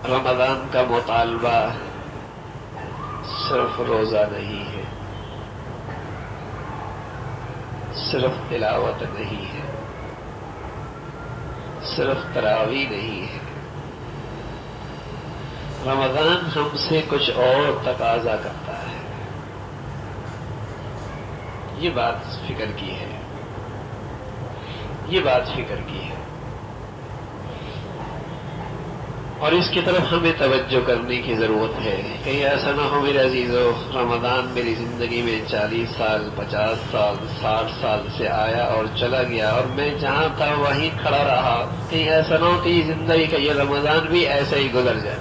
رمضان کا مطالبہ صرف روزہ نہیں ہے، صرف تلاوت نہیں ہے، صرف تراویح نہیں ہے۔ رمضان ہم سے کچھ اور تقاضا کرتا ہے، یہ بات فکر کی ہے، یہ بات فکر کی ہے، اور اس کی طرف ہمیں توجہ کرنے کی ضرورت ہے۔ کہیں ایسا نہ ہو میرے عزیزو، رمضان میری زندگی میں 40 سال 50 سال 60 سال سے آیا اور چلا گیا، اور میں جہاں تھا وہیں کھڑا رہا۔ کہیں ایسا نہ ہو کہ یہ زندگی کا یہ رمضان بھی ایسے ہی گزر جائے،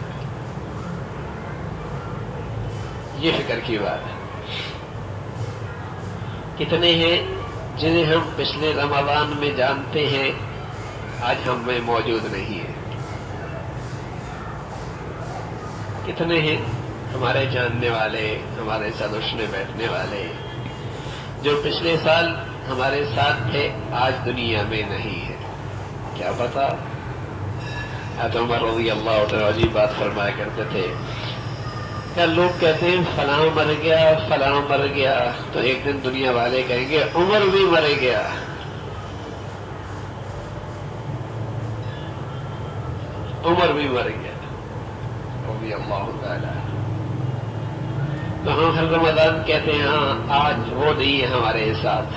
یہ فکر کی بات ہے۔ کتنے ہیں جنہیں ہم پچھلے رمضان میں جانتے ہیں، آج ہم میں موجود نہیں ہیں۔ کتنے ہیں ہمارے جاننے والے، ہمارے ساتھ اٹھنے بیٹھنے والے، جو پچھلے سال ہمارے ساتھ تھے، آج دنیا میں نہیں ہے۔ کیا پتا؟ حضرت عمر رضی اللہ عنہ عجیب بات فرمایا کرتے تھے، کیا لوگ کہتے ہیں فلاں مر گیا فلاں مر گیا، تو ایک دن دنیا والے کہیں گے عمر بھی مر گیا۔ عمر بھی مر گیا رضی اللہ تعالی۔ تو ہم ہر رمضان کہتے ہیں ہاں آج وہ نہیں ہے ہمارے ساتھ،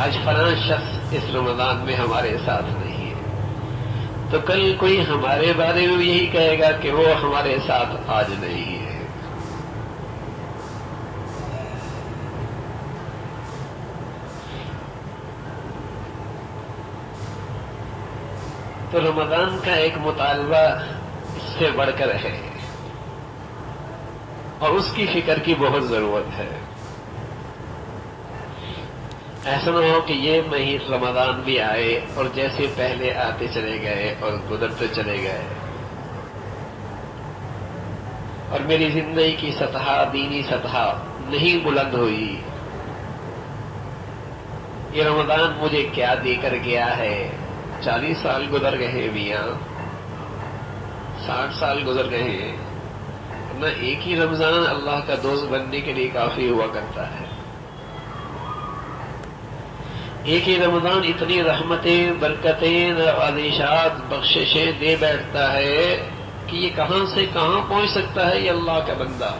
آج فلاں شخص اس رمضان میں ہمارے ساتھ نہیں ہے، تو کل کوئی ہمارے بارے میں یہی کہے گا کہ وہ ہمارے ساتھ آج نہیں ہے۔ تو رمضان کا ایک مطالبہ اس سے بڑھ کر ہے، اور اس کی فکر کی بہت ضرورت ہے۔ ایسا نہ ہو کہ یہ مہینہ رمضان بھی آئے اور جیسے پہلے آتے چلے گئے اور گزرتے چلے گئے، اور میری زندگی کی سطح، دینی سطح نہیں بلند ہوئی۔ یہ رمضان مجھے کیا دے کر گیا ہے؟ 40 سال گزر گئے میاں، 60 سال گزر گئے ہیں، ورنہ ایک ہی رمضان اللہ کا دوست بننے کے لیے کافی ہوا کرتا ہے۔ ایک ہی رمضان اتنی رحمتیں، برکتیں، نوازشات، بخششیں دے بیٹھتا ہے کہ یہ کہاں سے کہاں پہنچ سکتا ہے یہ اللہ کا بندہ۔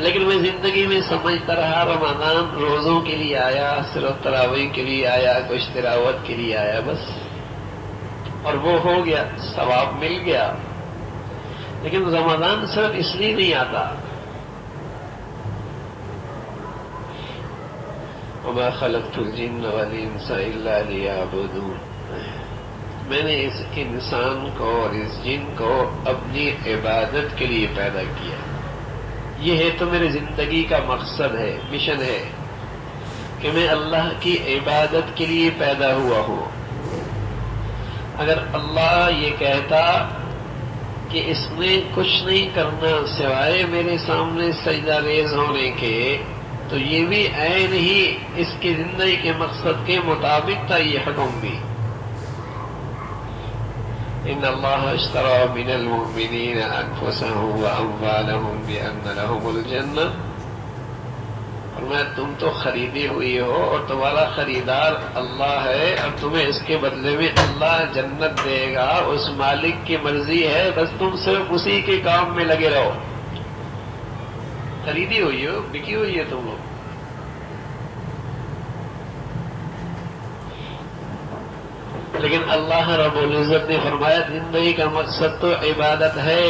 لیکن میں زندگی میں سمجھتا رہا رمضان روزوں کے لیے آیا، صرف تراویح کے لیے آیا، کچھ تلاوت کے لیے آیا بس، اور وہ ہو گیا، ثواب مل گیا۔ لیکن رمضان صرف اس لیے نہیں آتا۔ وَمَا خَلَقْتُ الْجِنَّ وَالْإِنسَ إِلَّا لِيَعْبُدُونِ، میں نے اس انسان کو اور اس جن کو اپنی عبادت کے لیے پیدا کیا۔ یہ ہے تو میری زندگی کا مقصد ہے، مشن ہے کہ میں اللہ کی عبادت کے لیے پیدا ہوا ہوں۔ اگر اللہ یہ کہتا کہ اس نے کچھ نہیں کرنا سوائے میرے سامنے سجدہ ریز ہونے کے، تو یہ بھی عین ہی اس کی زندگی کے مقصد کے مطابق تھا یہ حکم بھی۔ ان اللہ اشترى من المؤمنین انفسهم واموالهم بان لهم الجنہ، اور میں تم تو خریدی ہوئی ہو اور تمہارا خریدار اللہ ہے، اور تمہیں اس کے بدلے میں اللہ جنت دے گا، اس مالک کی مرضی ہے، بس تم صرف اسی کے کام میں لگے رہو۔ خریدی ہوئی ہو، بکی ہوئی ہے تم لوگ۔ لیکن اللہ رب العزت نے فرمایا زندگی کا مقصد تو عبادت ہے۔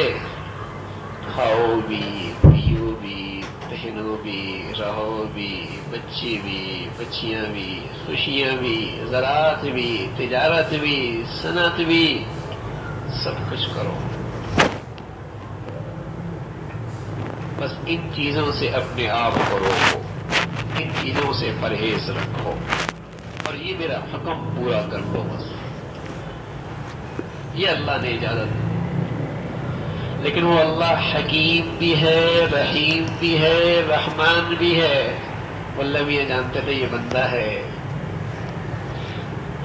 کھاؤ بھی، پیو بھی، پہنو بھی، رہو بھی، بچے بھی، بچیاں بھی، خوشیاں بھی، زراعت بھی، تجارت بھی، صنعت بھی، سب کچھ کرو، بس ان چیزوں سے اپنے آپ کو روکو، ان چیزوں سے پرہیز رکھو، اور یہ میرا حکم پورا کر دو بس۔ یہ اللہ نے اجازت دی۔ لیکن وہ اللہ حکیم بھی ہے، رحیم بھی ہے، رحمان بھی ہے۔ واللہ بھی یہ جانتے تھے یہ بندہ ہے،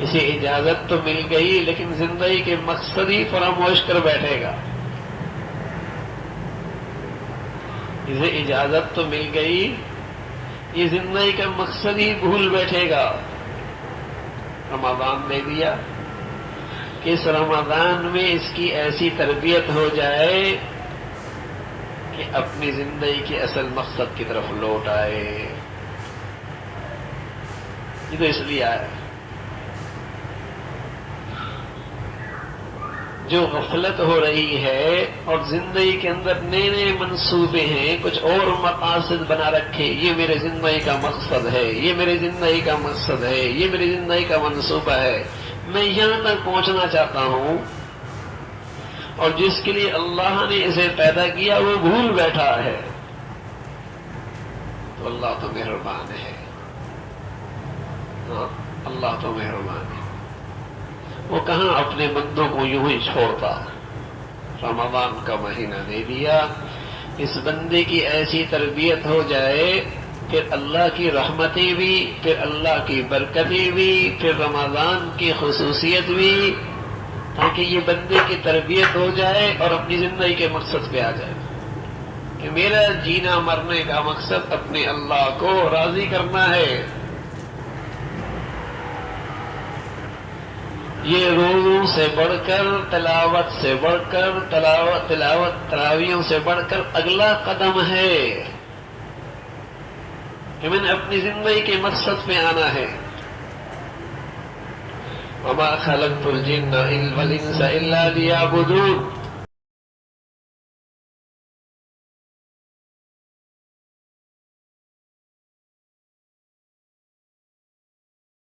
اسے اجازت تو مل گئی لیکن زندگی کے مقصد ہی فراموش کر بیٹھے گا. اسے اجازت تو مل گئی، یہ زندگی کا مقصد ہی بھول بیٹھے گا. رمضان دے دیا کہ اس رمضان میں اس کی ایسی تربیت ہو جائے کہ اپنی زندگی کے اصل مقصد کی طرف لوٹ آئے. یہ تو اس لیے آیا. جو غفلت ہو رہی ہے اور زندگی کے اندر نئے نئے منصوبے ہیں، کچھ اور مقاصد بنا رکھے، یہ میرے زندگی کا مقصد ہے، یہ میری زندگی کا مقصد ہے، یہ میری زندگی کا منصوبہ ہے، میں یہاں تک پہنچنا چاہتا ہوں، اور جس کے لیے اللہ نے اسے پیدا کیا وہ بھول بیٹھا ہے، تو اللہ تو مہربان ہے. اللہ تو مہربان ہے. وہ کہاں اپنے بندوں کو یوں ہی چھوڑتا. رمضان کا مہینہ دے دیا، اس بندے کی ایسی تربیت ہو جائے، پھر اللہ کی رحمتیں بھی، پھر اللہ کی برکتیں بھی، پھر رمضان کی خصوصیت بھی، تاکہ یہ بندے کی تربیت ہو جائے اور اپنی زندگی کے مقصد پہ آ جائے کہ میرا جینا مرنے کا مقصد اپنے اللہ کو راضی کرنا ہے. یہ روزوں سے بڑھ کر، تلاوت سے بڑھ کر، تراویحوں سے بڑھ کر اگلا قدم ہے کہ میں نے اپنی زندگی کے مقصد پہ آنا ہے. وَمَا خَلَقْتُ الْجِنَّ وَالْإِنسَ إِلَّا لِيَعْبُدُونِ.